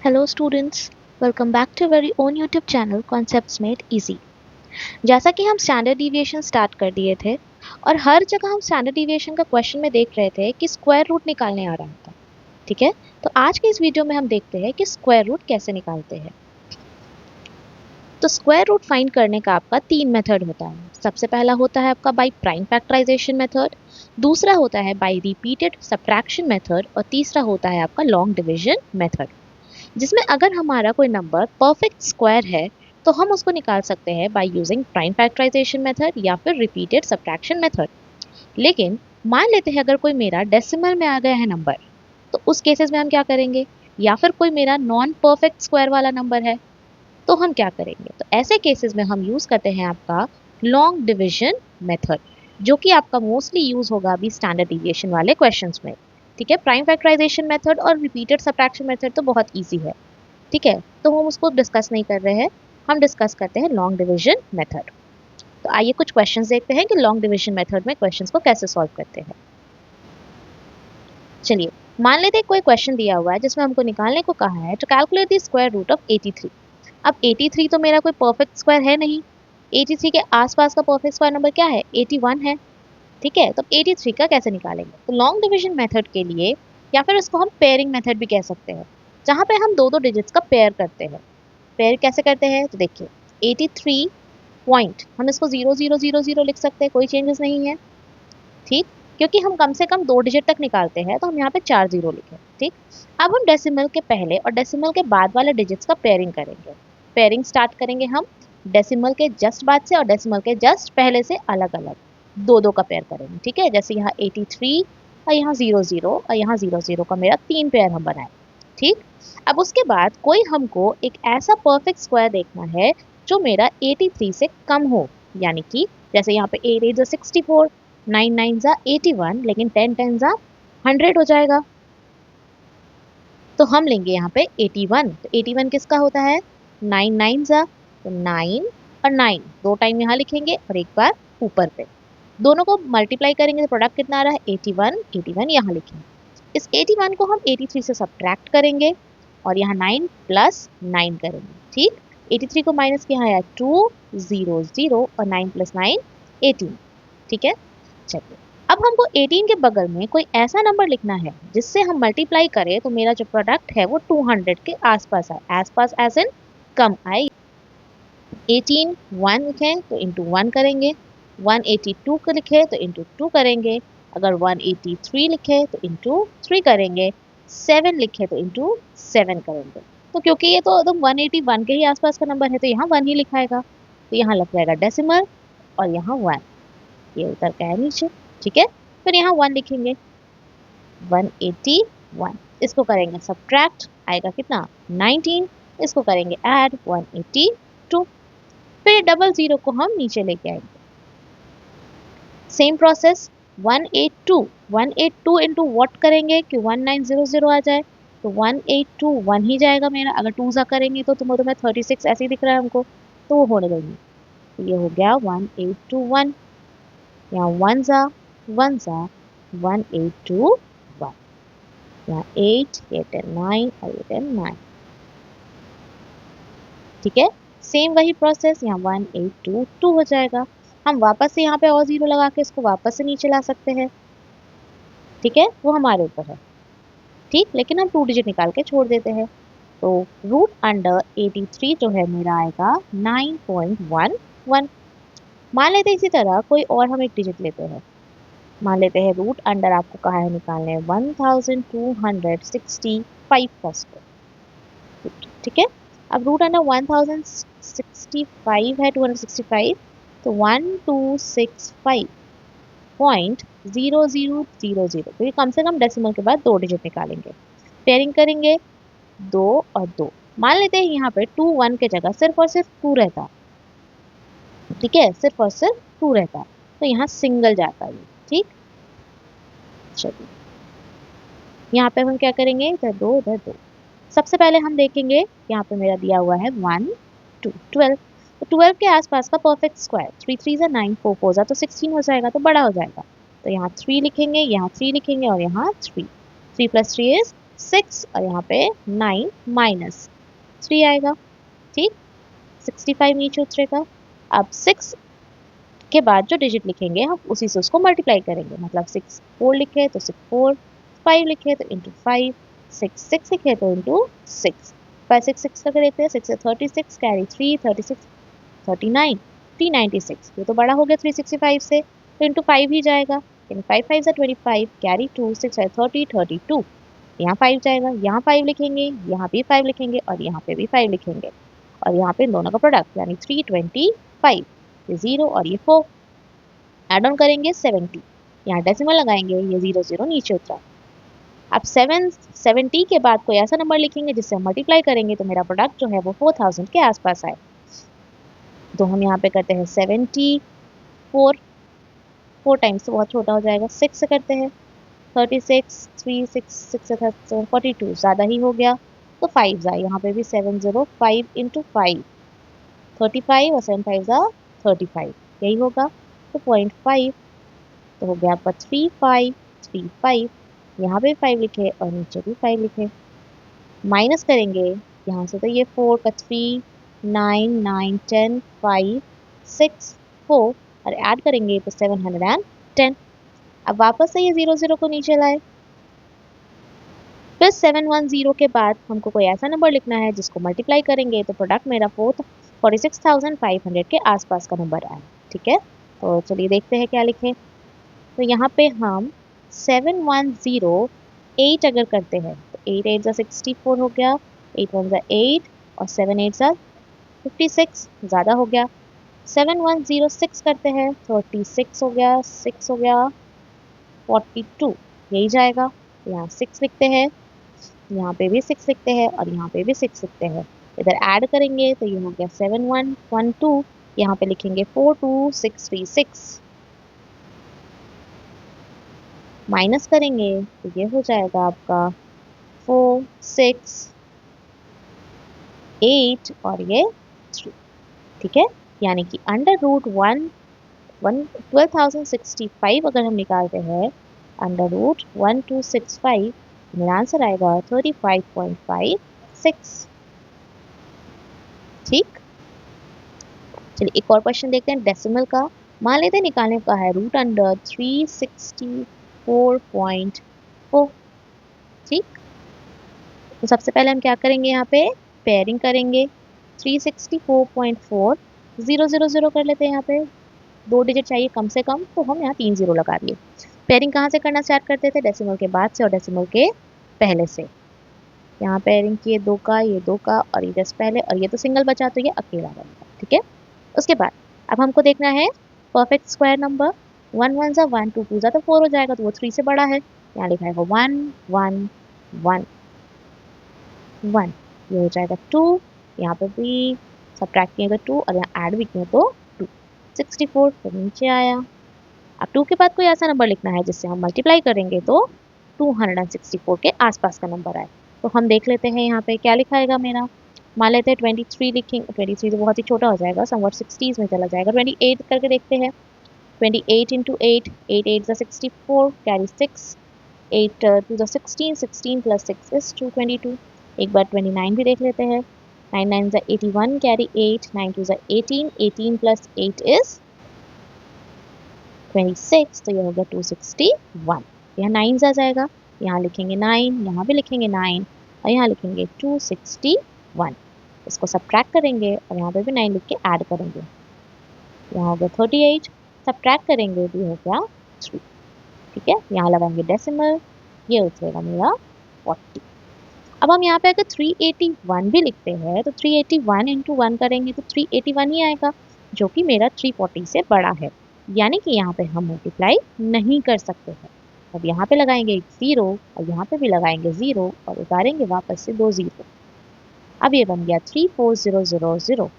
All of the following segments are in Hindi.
Hello students, welcome back to our very own YouTube channel Concepts Made Easy। जैसा कि हम स्टैंडर्ड डिविएशन स्टार्ट कर दिए थे और हर जगह हम स्टैंडर्ड डिविएशन का क्वेश्चन में देख रहे थे कि स्क्वायर रूट निकालने आ रहा था। ठीक है, तो आज के इस वीडियो में हम देखते हैं कि स्क्वायर रूट कैसे निकालते हैं। तो स्क्वायर रूट फाइंड करने का आपका तीन मेथड होता है। सबसे पहला होता है आपका बाय प्राइम फैक्टराइजेशन मेथड, दूसरा होता है बाय रिपीटेड सब्ट्रैक्शन मेथड और तीसरा होता है आपका लॉन्ग डिवीजन मेथड, जिसमें अगर हमारा कोई नंबर परफेक्ट स्क्वायर है तो हम उसको निकाल सकते हैं by using prime factorisation method या फिर रिपीटेड सब्ट्रैक्शन मेथड। लेकिन मान लेते हैं अगर कोई मेरा डेसिमल में आ गया है नंबर, तो उस केसेस में हम क्या करेंगे, या फिर कोई मेरा नॉन परफेक्ट स्क्वायर वाला नंबर है तो हम क्या करेंगे। तो ऐसे केसेस में हम यूज करते हैं आपका लॉन्ग डिवीजन मेथड, जो कि आपका मोस्टली यूज होगा अभी स्टैंडर्ड डिविएशन वाले क्वेश्चंस में। ठीक है, प्राइम फैक्टराइजेशन मेथड और रिपीटेड सब्ट्रैक्शन मेथड तो बहुत इजी है। ठीक है, तो हम उसको डिस्कस नहीं कर रहे हैं, हम डिस्कस करते हैं लॉन्ग डिवीजन मेथड। तो आइए कुछ क्वेश्चंस देखते हैं कि लॉन्ग डिवीजन मेथड में क्वेश्चंस को कैसे सॉल्व करते हैं। चलिए, मान लेते हैं कोई क्वेश्चन दिया हुआ है जिसमें हमको निकालने को कहा है to calculate the square root of 83। अब 83 तो मेरा कोई परफेक्ट स्क्वायर है नहीं, 83 के आसपास का परफेक्ट स्क्वायर नंबर क्या है, 81 है। ठीक है, तो 83 का कैसे निकालेंगे। तो लॉन्ग डिवीजन मेथड के लिए, या फिर इसको हम पेयरिंग मेथड भी कह सकते हैं, जहाँ पे हम दो दो डिजिट्स का पेयर करते हैं। पेयर कैसे करते हैं, तो देखिए 83 पॉइंट, हम इसको 0000 लिख सकते हैं, कोई चेंजेस नहीं है। ठीक, क्योंकि हम कम से कम दो डिजिट तक निकालते हैं तो हम यहाँ पे 4 जीरो लिखे। ठीक, अब हम डेसिमल के पहले और डेसिमल के बाद वाले डिजिट्स का पेयरिंग करेंगे। पेयरिंग स्टार्ट करेंगे हम डेसिमल के जस्ट बाद से और डेसिमल के जस्ट पहले से अलग अलग दो दो का पेयर करेंगे। ठीक है, जैसे यहाँ 83 और यहाँ 00 और यहाँ 00 का मेरा तीन पेयर हम बनाए। ठीक, अब उसके बाद कोई हमको एक ऐसा परफेक्ट स्क्वायर देखना है जो मेरा 83 से कम हो, यानी कि जैसे यहाँ पे 8 8 64, 9 9 81, लेकिन 10 10 100 हो जाएगा। तो हम लेंगे यहाँ पे 81। तो 81 किसका होता है, 9 9 तो 9 और 9 दो टाइम यहाँ लिखेंगे और एक बार ऊपर पे, दोनों को मल्टीप्लाई करेंगे तो प्रोडक्ट कितना आ रहा है, 81 81 यहाँ लिखेंगे। इस 81 को हम 83 से सब्ट्रैक्ट करेंगे और यहाँ 9 प्लस 9 करेंगे। ठीक, 83 को माइनस किया है 2 0 0 और 9 प्लस 9 18। ठीक है, चलिए अब हमको 18 के बगल में कोई ऐसा नंबर लिखना है जिससे हम मल्टीप्लाई करें तो मेरा जो प्रोडक्ट है वो 200 के आसपास आए, आसपास एज इन कम आए। 18 1 लिखें तो इंटू 1 करेंगे, 182 को लिखे तो इंटू 2 करेंगे, अगर 183 लिखे तो इंटू 3 करेंगे, 7 लिखे तो इंटू 7 करेंगे। तो क्योंकि ये तो एकदम 181 के ही आसपास का नंबर है तो यहाँ 1 ही लिखाएगा, तो यहाँ लग जाएगा डेसिमल और यहाँ 1, ये उतर का है नीचे। ठीक है, फिर यहाँ 1 लिखेंगे, 181, इसको करेंगे सब्ट्रैक्ट, आएगा कितना 19, इसको करेंगे ऐड 182, फिर डबल जीरो को हम नीचे लेके आएंगे। सेम प्रोसेस 182 इंटू व्हाट करेंगे कि 1900 आ जाए, तो 182 1 ही जाएगा मेरा, अगर 2 सा करेंगे तो तुम्हें 36 ऐसे ही दिख रहा है हमको, तो वो होने देंगे। तो ये हो गया 1821, यहाँ 1 सा 1 सा 1821, यहाँ 8 ये 10 9 और ये 10 9। ठीक है, सेम वही प्रोसेस, यहाँ 1822 हो जाएगा। हम वापस से यहाँ पे और जीरो लगा के इसको वापस से नीचे ला सकते हैं। ठीक है, वो हमारे ऊपर है। ठीक, लेकिन हम 2 डिजिट निकाल के छोड़ देते हैं। तो रूट अंडर 83 जो है मेरा आएगा 9.11। मान लेते हैं इसी तरह कोई और हम एक डिजिट लेते हैं, मान लेते हैं रूट अंडर आपको कहा है निकालने 1265 का स्क्वायर। ठीक है, अब रूट अंडर 1065 है 265, तो 1265.0000, तो ये कम से कम डेसिमल के बाद दो डिजिट निकालेंगे। पेयरिंग करेंगे 2 और 2, मान लेते हैं यहाँ पे 2 1 के जगह सिर्फ और सिर्फ 2 रहता। ठीक है, सिर्फ और सिर्फ 2 रहता, तो यहाँ सिंगल जाता है। ठीक, चलिए यहाँ पे हम क्या करेंगे, इधर 2 इधर 2। सबसे पहले हम देखेंगे यहाँ पे मेरा दिया हुआ है 1 2 12, तो 12 के आसपास का परफेक्ट स्क्वायर 3 3 9 4 4 तो 16 हो जाएगा, तो बड़ा हो जाएगा। तो यहाँ 3 लिखेंगे, यहाँ 3 लिखेंगे और यहाँ 3, 3 + 3 = 6 और यहाँ पे 9 माइनस 3 आएगा। ठीक, 65 नीचे उतरेगा। अब 6 के बाद जो डिजिट लिखेंगे हम उसी से उसको मल्टीप्लाई करेंगे, मतलब 6 4 लिखे तो 6 4, 5 लिखे तो इंटू 5, 6 6 लिखे तो इंटू 6। 5 6 6 करके देखते हैं, 6 से 36 कैरी 3, 36 39 396, ये तो बड़ा हो गया 365 से, तो इंटू 5 ही जाएगा, यानी 5 5 से 25 कैरी 2, 6 है 30 32, यहाँ 5 जाएगा, यहाँ 5 लिखेंगे, यहाँ भी 5 लिखेंगे और यहाँ पे भी 5 लिखेंगे, और यहाँ पे इन दोनों का प्रोडक्ट यानी 325, ये 0 और ये 4 एड ऑन करेंगे 70, यहाँ डेसिमल लगाएंगे, ये 0 0 नीचे उतरा। अब 770 के बाद कोई ऐसा नंबर लिखेंगे जिससे हम मल्टीप्लाई करेंगे तो मेरा प्रोडक्ट जो है वो 4000 के आसपास आए। तो हम यहाँ पे करते हैं 74, 4 टाइम्स तो बहुत छोटा हो जाएगा, 6 से करते हैं 36, 3 6 6 से 37 42, ज़्यादा ही हो गया, तो 5 आए, यहाँ पे भी 705 इंटू 5 35 और 7 5 35, यही होगा, तो 0.5, तो हो गया आपका 3535, यहाँ पे 5 लिखे और नीचे भी 5 लिखे, माइनस करेंगे यहाँ से, तो ये 4 का 3 9 9 10 5 6 4 और ऐड करेंगे तो 710। अब वापस से ये 0 0 को नीचे लाए, फिर 710 के बाद हमको कोई ऐसा नंबर लिखना है जिसको मल्टीप्लाई करेंगे तो प्रोडक्ट मेरा 46,500 के आसपास का नंबर आया। ठीक है, तो चलिए देखते हैं क्या लिखें। तो यहाँ पे हम 7108 अगर करते हैं तो 8 8 जा 64 हो गया, 8 1 जा 8 और 7 8 जा 56, ज़्यादा हो गया। 7106 करते हैं, 36 हो गया, 6 हो गया 42, यही जाएगा। यहाँ 6 लिखते हैं, यहाँ पे भी 6 लिखते हैं और यहाँ पे भी 6 लिखते हैं, इधर ऐड करेंगे तो ये हो गया 7112, यहाँ पे लिखेंगे 42636, माइनस करेंगे तो ये हो जाएगा आपका 4 6 8 और ये 3। ठीक है, यानी कि अंडर रूट 12,065 अगर हम निकालते हैं, अंडर रूट 1265, मेरा आंसर आएगा 35.56। ठीक, चलिए एक और क्वेश्चन देखते हैं डेसिमल का। मान लेते हैं निकालने का है रूट अंडर 364.4। ठीक, तो सबसे पहले हम क्या करेंगे, यहाँ पे पेयरिंग करेंगे, 364.4 0 0 0 कर लेते हैं, यहाँ पे 2 डिजिट चाहिए कम से कम, तो हम यहाँ 3 0 लगा दिए। पेयरिंग कहाँ से करना स्टार्ट करते थे, डेसिमल के बाद से और डेसिमल के पहले से। यहाँ पेयरिंग किए 2 का, ये 2 का और ये जस्ट पहले, और ये तो सिंगल बचा तो ये अकेला बनेगा। ठीक है, उसके बाद अब हमको देखना है परफेक्ट स्क्वायर नंबर, 1 1 जा 1, 2 2 जा तो 4 हो जाएगा, तो वो 3 से बड़ा है, यहाँ लिखा है 1 1 1 1, ये हो जाएगा 2, यहाँ पे भी सब्ट्रैक्ट किए तो 2 और यहाँ ऐड भी किए तो 2, 64 फिर नीचे आया। अब 2 के बाद कोई ऐसा नंबर लिखना है जिससे हम मल्टीप्लाई करेंगे तो 264 के आसपास का नंबर आए। तो हम देख लेते हैं यहाँ पे क्या लिखाएगा मेरा। मान लेते हैं 23 लिखेंगे, 23 तो बहुत ही छोटा हो जाएगा, समवट 60s में चला जाएगा। 28 करके देखते हैं, 28 इंटू 8, 8 8 जा 64 कैरी 6, 8 2 जा 16, 16 प्लस 6 इज 222। एक बार 29 भी देख लेते हैं, 9 9 जा 81 कैरी 8, 9 2 जा 18, 18 प्लस 8 इज 26, तो ये हो गया 261। यहाँ 9 आ जाएगा, यहाँ लिखेंगे 9, यहाँ भी लिखेंगे 9 और यहाँ लिखेंगे 261। इसको सब्ट्रैक्ट करेंगे और यहाँ पे भी 9 लिख के ऐड करेंगे, यहाँ हो गया 38, सब्ट्रैक्ट करेंगे तो ये हो गया 3। ठीक है, यहाँ लगाएंगे डेसिमल, ये उतरेगा मेरा 40। अब हम यहाँ पे अगर 381 भी लिखते हैं तो 381 इंटू 1 करेंगे तो 381 ही आएगा, जो कि मेरा 340 से बड़ा है, यानी कि यहाँ पे हम मल्टीप्लाई नहीं कर सकते हैं। अब यहाँ पे लगाएंगे एक 0 और यहाँ पे भी लगाएंगे 0 और उतारेंगे वापस से 2 0। अब ये बन गया 34000।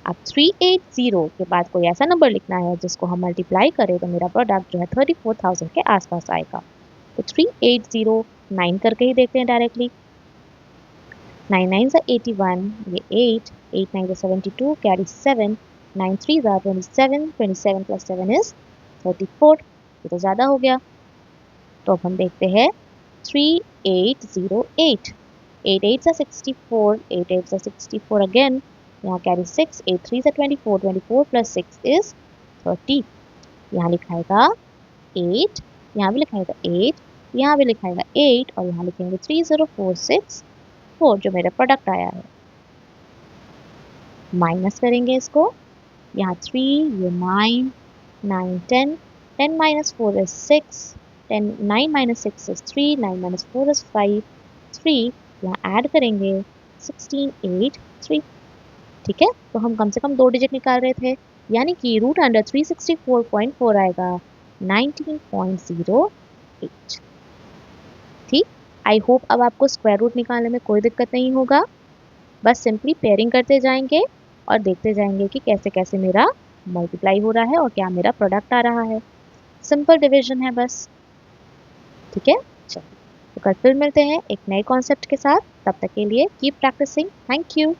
अब 380 के बाद कोई ऐसा नंबर लिखना है जिसको हम मल्टीप्लाई करें तो मेरा प्रोडक्ट जो है 34,000 के आसपास आएगा। तो 380 9 करके ही देखते हैं डायरेक्टली, 9 9 जा 81, ये 8, 8 9 जा 72 कैरी 7, 9 3 जा 27, 27 प्लस 7 इज 34, ये तो ज़्यादा हो गया। तो अब हम देखते हैं 3808. 8 8s are 64, 8 8s are 64 again. यहाँ carry 6, 8 3s are 24, 24 plus 6 is 30. यहाँ लिखाएगा 8, यहाँ भी लिखाएगा 8, यहाँ भी लिखाएगा 8 और यहाँ लिखेंगे 30464 जो मेरा प्रोडक्ट आया है। माइनस करेंगे इसको, यहाँ 3, ये 9, 9 10, 10 minus 4 is 6, 10 9 minus 6 is 3, 9 minus 4 is 5, 3 यहाँ ऐड करेंगे 16 8 3। ठीक है, तो हम कम से कम 2 डिजिट निकाल रहे थे, यानी कि रूट अंडर 364.4 आएगा 19.08। ठीक, आई होप अब आपको स्क्वायर रूट निकालने में कोई दिक्कत नहीं होगा। बस सिंपली पेयरिंग करते जाएंगे और देखते जाएंगे कि कैसे कैसे मेरा मल्टीप्लाई हो रहा है और क्या मेरा प्रोडक्ट आ रहा है। सिंपल डिवीजन है बस। ठीक है, चलिए तो कल फिर मिलते हैं एक नए कॉन्सेप्ट के साथ। तब तक के लिए कीप प्रैक्टिसिंग। Thank you.